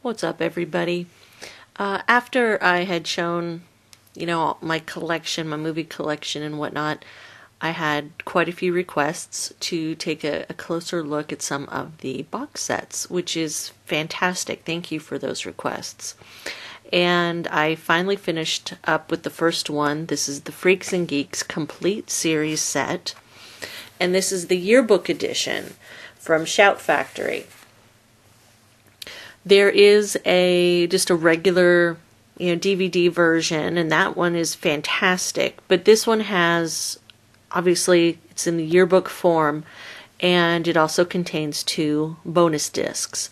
What's up, everybody? After I had shown, my collection, my movie collection and whatnot, I had quite a few requests to take a closer look at some of the box sets, which is fantastic. Thank you for those requests. And I finally finished up with the first one. This is the Freaks and Geeks Complete Series set. And this is the Yearbook Edition from Shout Factory. There is just a regular, DVD version, and that one is fantastic. But this one has, obviously, it's in the yearbook form, and it also contains 2 bonus discs.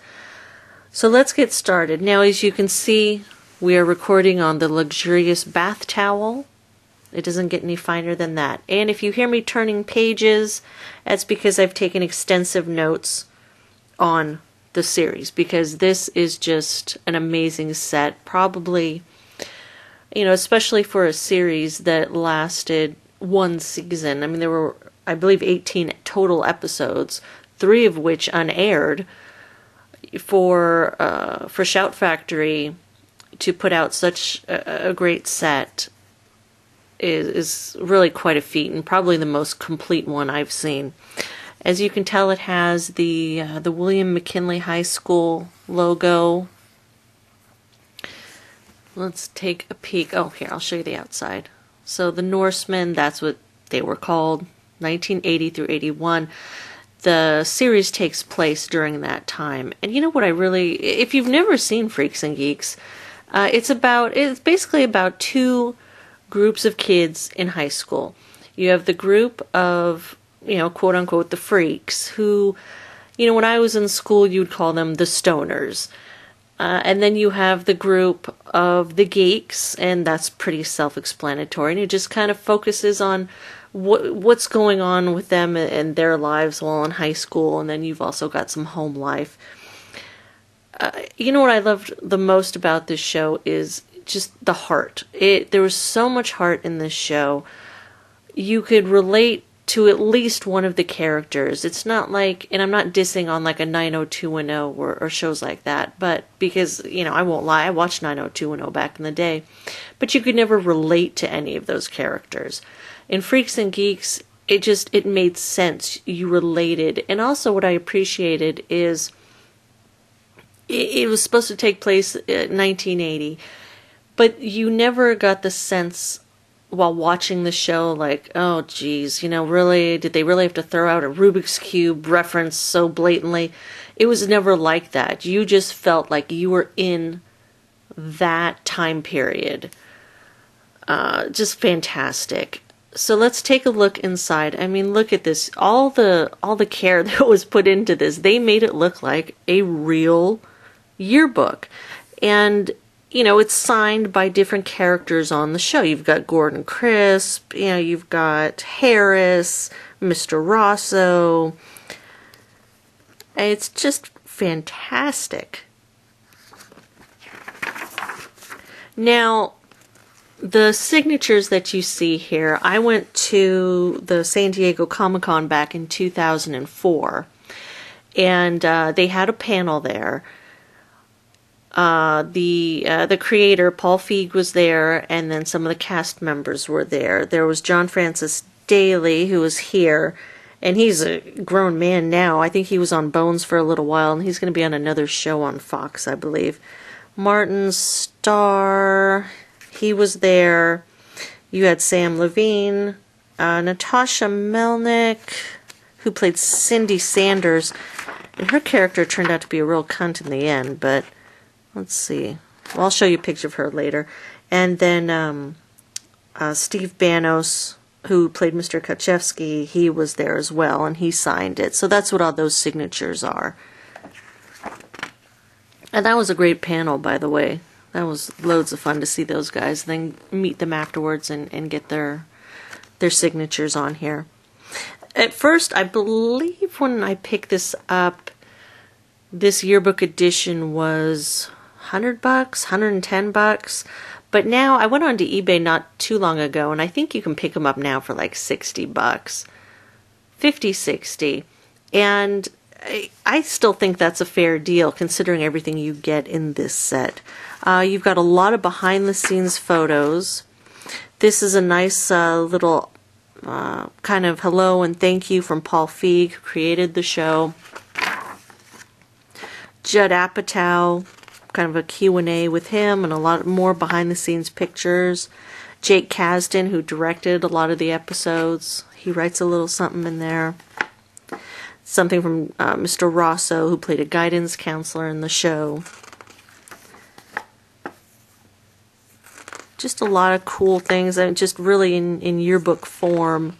So let's get started. Now, as you can see, we are recording on the luxurious bath towel. It doesn't get any finer than that. And if you hear me turning pages, that's because I've taken extensive notes on the series, because this is just an amazing set. Probably, especially for a series that lasted one season. I mean, there were, I believe, 18 total episodes, 3 of which unaired. For Shout Factory to put out such a great set is really quite a feat, and probably the most complete one I've seen. As you can tell, it has the William McKinley High School logo. Let's take a peek. Oh, here, I'll show you the outside. So the Norsemen, that's what they were called, 1980 through 81. The series takes place during that time. And you know what if you've never seen Freaks and Geeks, it's basically about 2 groups of kids in high school. You have the group of, quote unquote, the freaks, who, when I was in school, you'd call them the stoners. And then you have the group of the geeks, and that's pretty self-explanatory. And it just kind of focuses on what's going on with them and their lives while in high school. And then you've also got some home life. What I loved the most about this show is just the heart. There was so much heart in this show. You could relate to at least one of the characters. It's not like, and I'm not dissing on like a 90210 or shows like that, but because, I won't lie, I watched 90210 back in the day, but you could never relate to any of those characters. In Freaks and Geeks, it made sense. You related. And also what I appreciated is it was supposed to take place in 1980, but you never got the sense while watching the show, like, oh, geez, really, did they really have to throw out a Rubik's Cube reference so blatantly? It was never like that. You just felt like you were in that time period. Just fantastic. So let's take a look inside. I mean, look at this. All the care that was put into this. They made it look like a real yearbook. And it's signed by different characters on the show. You've got Gordon Crisp, you've got Harris, Mr. Rosso. It's just fantastic. Now, the signatures that you see here, I went to the San Diego Comic-Con back in 2004, and they had a panel there. The creator, Paul Feig, was there, and then some of the cast members were there. There was John Francis Daly, who was here, and he's a grown man now. I think he was on Bones for a little while, and he's going to be on another show on Fox, I believe. Martin Starr, he was there. You had Sam Levine, Natasha Melnick, who played Cindy Sanders, and her character turned out to be a real cunt in the end, but let's see. Well, I'll show you a picture of her later. And then Steve Banos, who played Mr. Kaczewski, he was there as well, and he signed it. So that's what all those signatures are. And that was a great panel, by the way. That was loads of fun to see those guys, then meet them afterwards and get their signatures on here. At first, I believe when I picked this up, this yearbook edition was $100, $110, but now I went on to eBay not too long ago, and I think you can pick them up now for like $60, $50, $60, and I still think that's a fair deal considering everything you get in this set. You've got a lot of behind the scenes photos. This is a nice little kind of hello and thank you from Paul Feig, who created the show. Judd Apatow, kind of a Q&A with him and a lot more behind the scenes pictures. Jake Kasdan, who directed a lot of the episodes, he writes a little something in there. Something from Mr. Rosso, who played a guidance counselor in the show. Just a lot of cool things, and just really in yearbook form.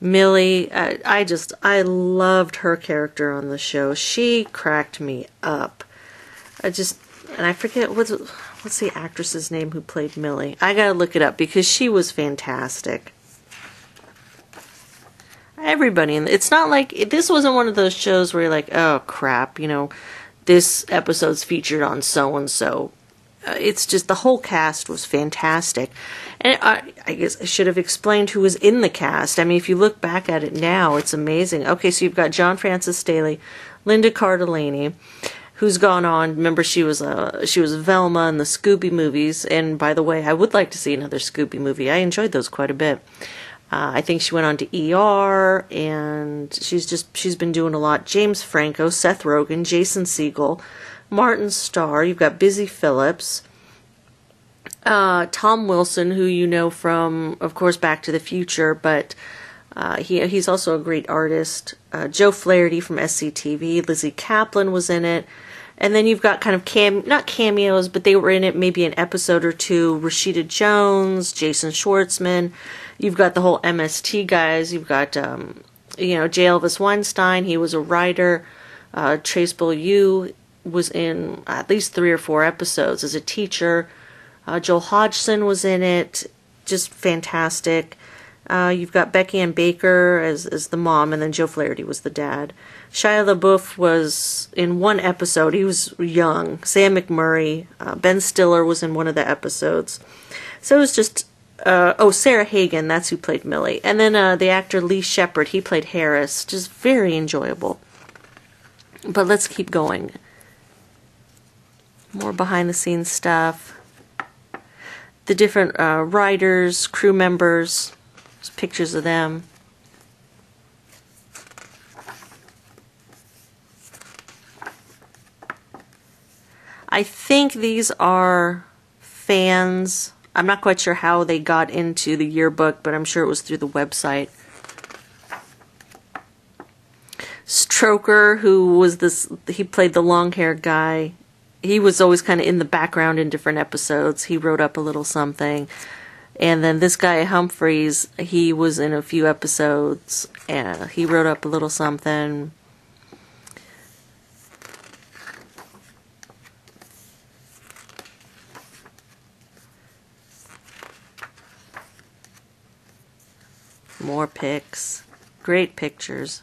Millie, I loved her character on the show. She cracked me up. And I forget, what's the actress's name who played Millie? I gotta look it up because she was fantastic. Everybody, it's not like, this wasn't one of those shows where you're like, oh crap, this episode's featured on so-and-so. It's just the whole cast was fantastic. And I guess I should have explained who was in the cast. I mean, if you look back at it now, it's amazing. Okay, so you've got John Francis Staley, Linda Cardellini, who's gone on. Remember, she was Velma in the Scooby movies. And by the way, I would like to see another Scooby movie. I enjoyed those quite a bit. I think she went on to ER, and she's been doing a lot. James Franco, Seth Rogen, Jason Segel, Martin Starr. You've got Busy Phillips, Tom Wilson, who you know from, of course, Back to the Future, but he's also a great artist. Joe Flaherty from SCTV. Lizzie Kaplan was in it. And then you've got kind of not cameos, but they were in it maybe an episode or two. Rashida Jones, Jason Schwartzman. You've got the whole MST guys. You've got, J. Elvis Weinstein. He was a writer. Trace Beaulieu was in at least 3 or 4 episodes as a teacher. Joel Hodgson was in it. Just fantastic. You've got Becky Ann Baker as the mom, and then Joe Flaherty was the dad. Shia LaBeouf was in 1 episode. He was young. Sam McMurray. Ben Stiller was in one of the episodes. So it was just... Sarah Hagen, that's who played Millie. And then the actor Lee Shepard, he played Harris. Just very enjoyable. But let's keep going. More behind-the-scenes stuff. The different writers, crew members. There's pictures of them. I think these are fans. I'm not quite sure how they got into the yearbook, but I'm sure it was through the website. Stroker, who was he played the long-haired guy. He was always kind of in the background in different episodes. He wrote up a little something. And then this guy, Humphreys, he was in a few episodes, and he wrote up a little something. More pics. Great pictures.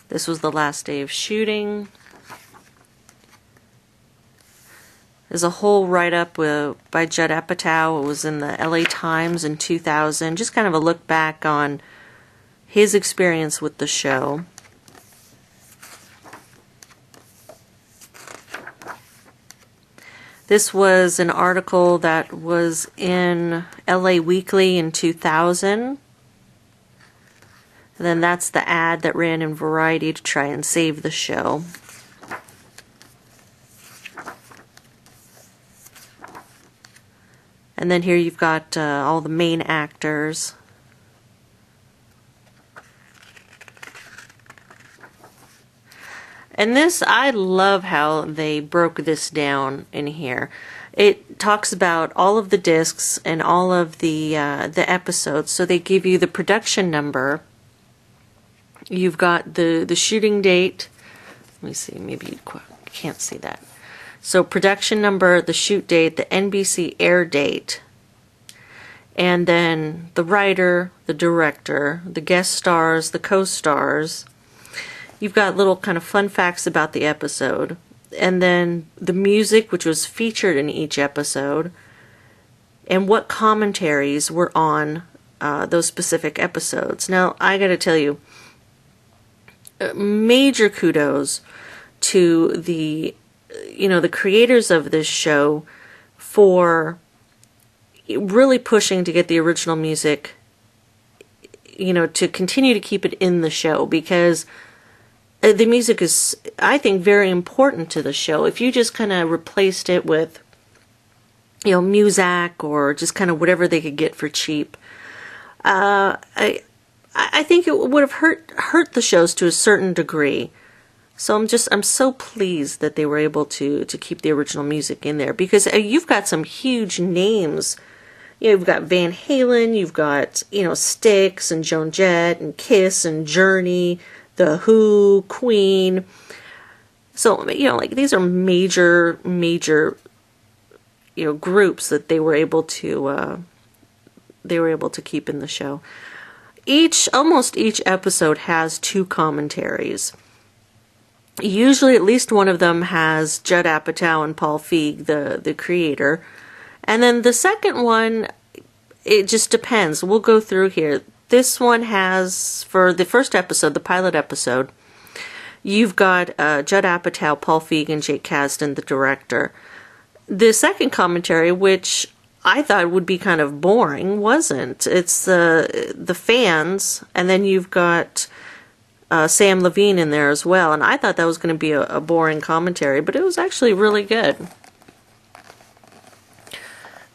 This was the last day of shooting. There's a whole write-up by Judd Apatow. It was in the LA Times in 2000. Just kind of a look back on his experience with the show. This was an article that was in LA Weekly in 2000. And then that's the ad that ran in Variety to try and save the show. And then here you've got all the main actors. And this, I love how they broke this down in here. It talks about all of the discs and all of the episodes. So they give you the production number. You've got the shooting date. Let me see, maybe you can't see that. So production number, the shoot date, the NBC air date, and then the writer, the director, the guest stars, the co-stars. You've got little kind of fun facts about the episode. And then the music, which was featured in each episode. and what commentaries were on those specific episodes. Now, I gotta tell you, major kudos to the creators of this show for really pushing to get the original music, to continue to keep it in the show, because the music is, I think, very important to the show. If you just kind of replaced it with, Muzak or just kind of whatever they could get for cheap, I think it would have hurt the shows to a certain degree. So I'm so pleased that they were able to keep the original music in there, because you've got some huge names. You've got Van Halen, you've got, Styx and Joan Jett and Kiss and Journey, The Who, Queen. So, these are major, groups that they were able to keep in the show. Almost each episode has 2 commentaries. Usually at least one of them has Judd Apatow and Paul Feig, the creator. And then the second one, it just depends. We'll go through here. This one has, for the first episode, the pilot episode, you've got Judd Apatow, Paul Feig, and Jake Kasdan, the director. The second commentary, which I thought would be kind of boring, wasn't. It's the fans, and then you've got Sam Levine in there as well, and I thought that was going to be a boring commentary, but it was actually really good.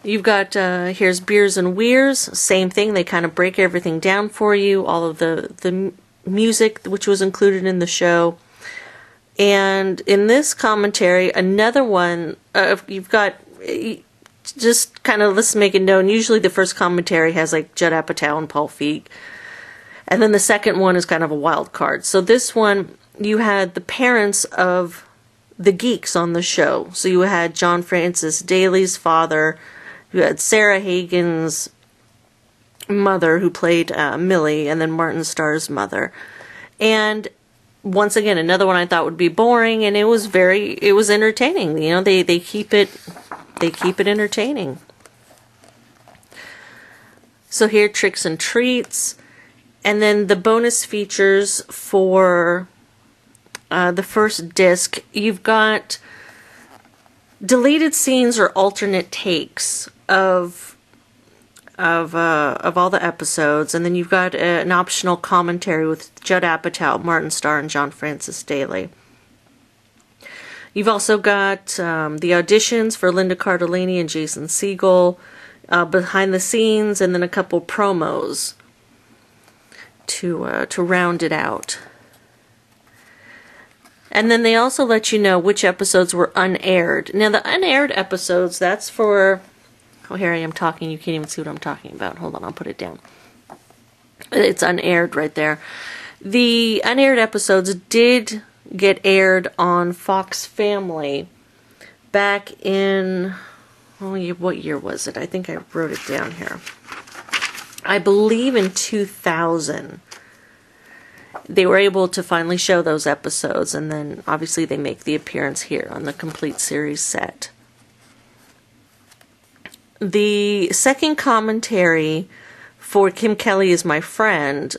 You've got, here's Beers and Weirs, same thing, they kind of break everything down for you, all of the music which was included in the show. And in this commentary, another one, you've got, just kind of, let's make it known, usually the first commentary has like Judd Apatow and Paul Feig. And then the second one is kind of a wild card. So this one, you had the parents of the geeks on the show. So you had John Francis Daly's father, you had Sarah Hagen's mother, who played Millie, and then Martin Starr's mother. And once again, another one I thought would be boring, and it was entertaining. They keep it entertaining. So here, Tricks and Treats. And then the bonus features for the first disc, you've got deleted scenes or alternate takes of all the episodes, and then you've got an optional commentary with Judd Apatow, Martin Starr, and John Francis Daly. You've also got the auditions for Linda Cardellini and Jason Segel, behind the scenes, and then a couple promos to round it out. And then they also let you know which episodes were unaired. Now, the unaired episodes, that's for... Oh, here I am talking. You can't even see what I'm talking about. Hold on, I'll put it down. It's unaired right there. The unaired episodes did get aired on Fox Family back in... what year was it? I think I wrote it down here. I believe in 2000. They were able to finally show those episodes, and then obviously they make the appearance here on the complete series set. The second commentary for Kim Kelly Is My Friend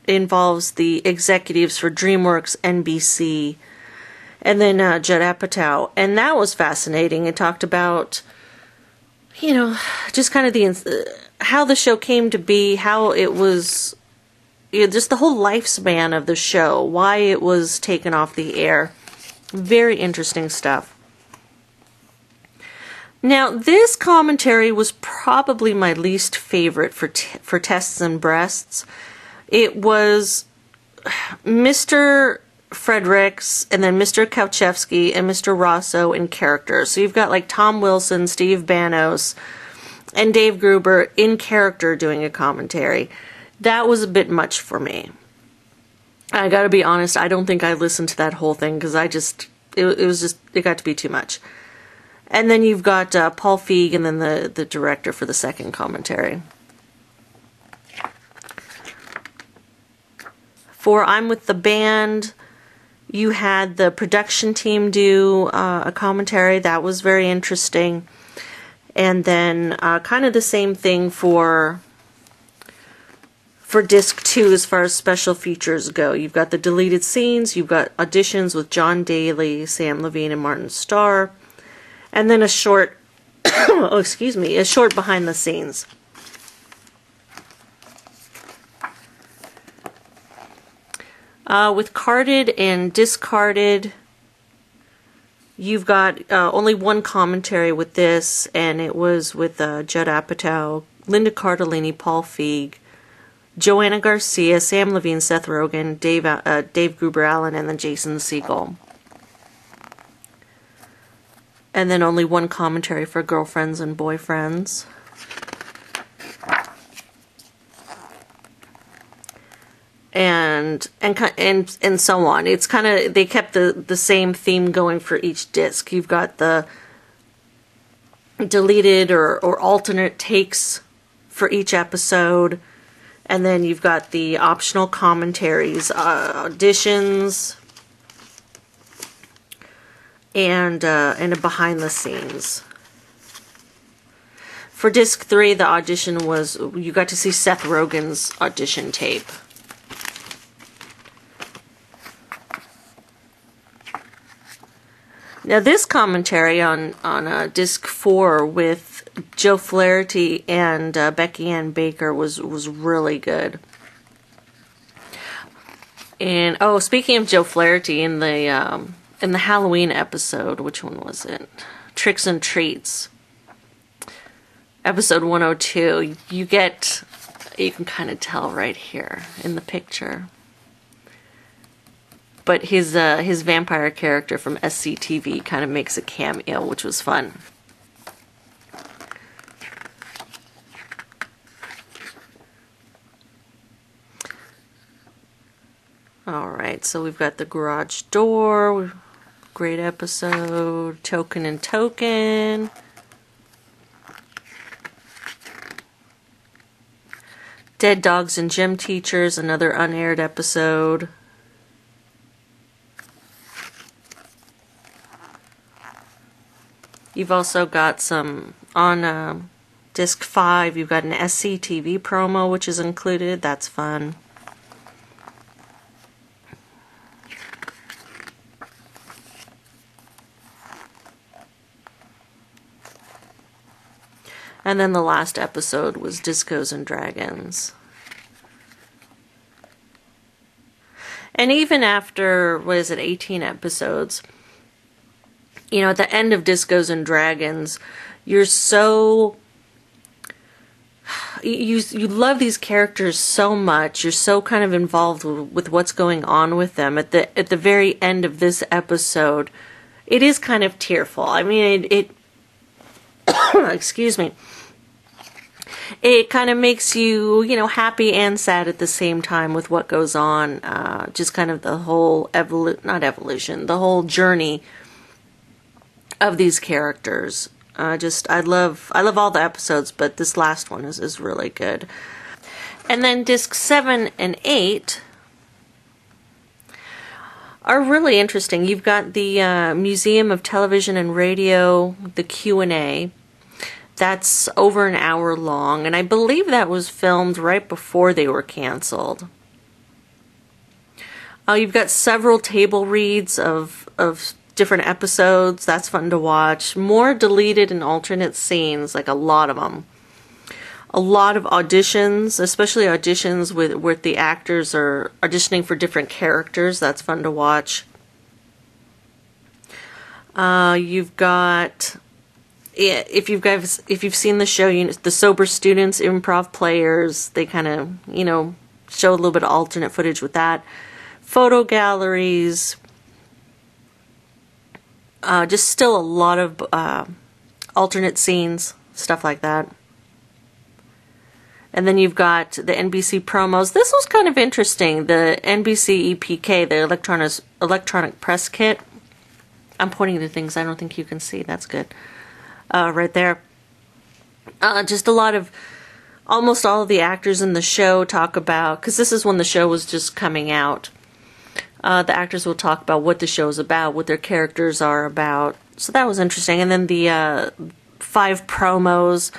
involves the executives for DreamWorks, NBC, and then Judd Apatow, and that was fascinating. It talked about, just kind of how the show came to be, how it was, just the whole lifespan of the show, why it was taken off the air. Very interesting stuff. Now, this commentary was probably my least favorite for Tests and Breasts. It was Mr. Fredericks, and then Mr. Kauchevsky, and Mr. Rosso in character. So you've got like Tom Wilson, Steve Banos, and Dave Gruber in character doing a commentary. That was a bit much for me. I gotta be honest, I don't think I listened to that whole thing, because it got to be too much. And then you've got Paul Feig, and then the director for the second commentary. For I'm With the Band, you had the production team do a commentary. That was very interesting. And then kind of the same thing for disc 2 as far as special features go. You've got the deleted scenes, you've got auditions with John Daly, Sam Levine, and Martin Starr, and then a short, a short behind the scenes. With carded and discarded, you've got only one commentary with this, and it was with Judd Apatow, Linda Cardellini, Paul Feig, Joanna Garcia, Sam Levine, Seth Rogen, Dave Gruber-Allen, and then Jason Segel. And then only one commentary for Girlfriends and Boyfriends. And so on. It's kind of, they kept the same theme going for each disc. You've got the deleted or alternate takes for each episode. And then you've got the optional commentaries, auditions, and a behind the scenes. For disc 3, the audition was, you got to see Seth Rogen's audition tape. Now this commentary on disc 4 with Joe Flaherty and Becky Ann Baker was really good. And oh, speaking of Joe Flaherty, in the Halloween episode, which one was it? Tricks and Treats, episode 102. You can kind of tell right here in the picture. But his vampire character from SCTV kind of makes a cameo, which was fun. Alright, so we've got the garage door, great episode, Token and Token. Dead Dogs and Gym Teachers, another unaired episode. You've also got some, on disc 5, you've got an SCTV promo which is included. That's fun. And then the last episode was Discos and Dragons. And even after, 18 episodes, you know, at the end of Discos and Dragons, you're so... You love these characters so much. You're so kind of involved with what's going on with them. At the very end of this episode, it is kind of tearful. I mean, it excuse me. It kind of makes you, you know, happy and sad at the same time with what goes on. Just kind of the whole the whole journey of these characters. I love all the episodes, but this last one is really good. And then disc 7 and 8 are really interesting. You've got the Museum of Television and Radio, the Q&A. That's over an hour long, and I believe that was filmed right before they were canceled. You've got several table reads of different episodes. That's fun to watch. More deleted and alternate scenes, like a lot of them. A lot of auditions, especially auditions where the actors are auditioning for different characters. That's fun to watch. You've got, if you've seen the show, the Sober Students, Improv Players, they kind of, you know, show a little bit of alternate footage with that. Photo galleries. Just still a lot of alternate scenes, stuff like that. And then you've got the NBC promos. This was kind of interesting. The NBC EPK, the electronic press kit. I'm pointing to things I don't think you can see. That's good. Right there. Just a lot of, almost all of the actors in the show talk about, because this is when the show was just coming out. The actors will talk about what the show is about, what their characters are about. So that was interesting. And then the 5 promos.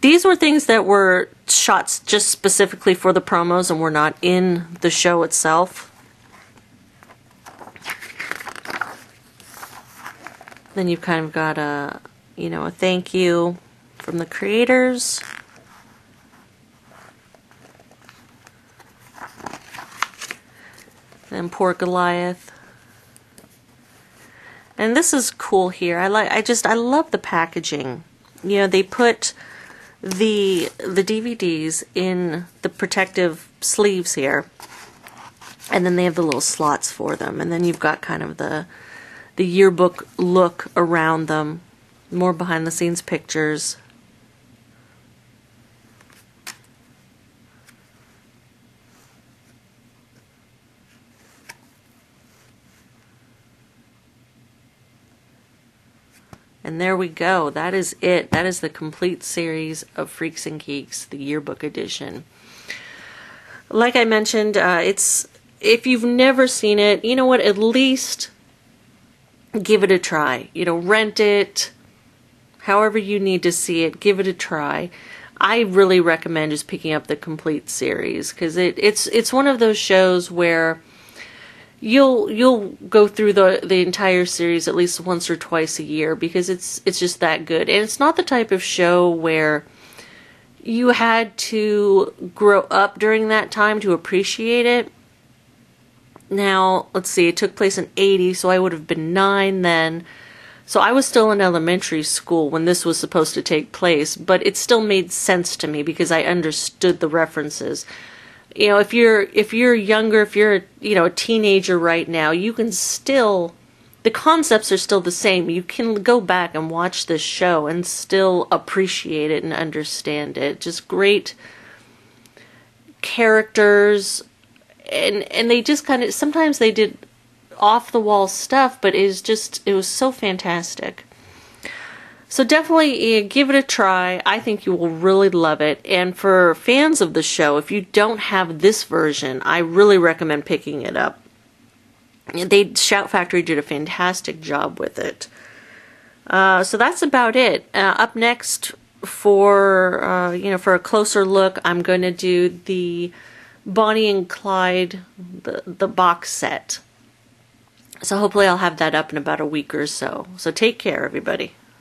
These were things that were shots just specifically for the promos and were not in the show itself. Then you've kind of got a, you know, a thank you from the creators. And poor Goliath. And this is cool here. I love the packaging. You know, they put the DVDs in the protective sleeves here, and then they have the little slots for them, and then you've got kind of the yearbook look around them, more behind the scenes pictures. And there we go. That is it. That is the complete series of Freaks and Geeks, the Yearbook Edition. Like I mentioned, if you've never seen it, you know what? At least give it a try. You know, rent it. However you need to see it, give it a try. I really recommend just picking up the complete series, because it's one of those shows where you'll go through the entire series at least once or twice a year, because it's just that good. And it's not the type of show where you had to grow up during that time to appreciate it. Now, let's see, it took place in '80, so I would have been 9 then. So I was still in elementary school when this was supposed to take place, but it still made sense to me because I understood the references. You know, if you're younger, if you're a teenager right now, you can still, the concepts are still the same. You can go back and watch this show and still appreciate it and understand it. Just great characters, and they just kind of, sometimes they did off the wall stuff, but it was so fantastic. So definitely give it a try. I think you will really love it. And for fans of the show, if you don't have this version, I really recommend picking it up. Shout Factory did a fantastic job with it. So that's about it. Up next, for a closer look, I'm going to do the Bonnie and Clyde, the box set. So hopefully I'll have that up in about a week or so. So take care, everybody.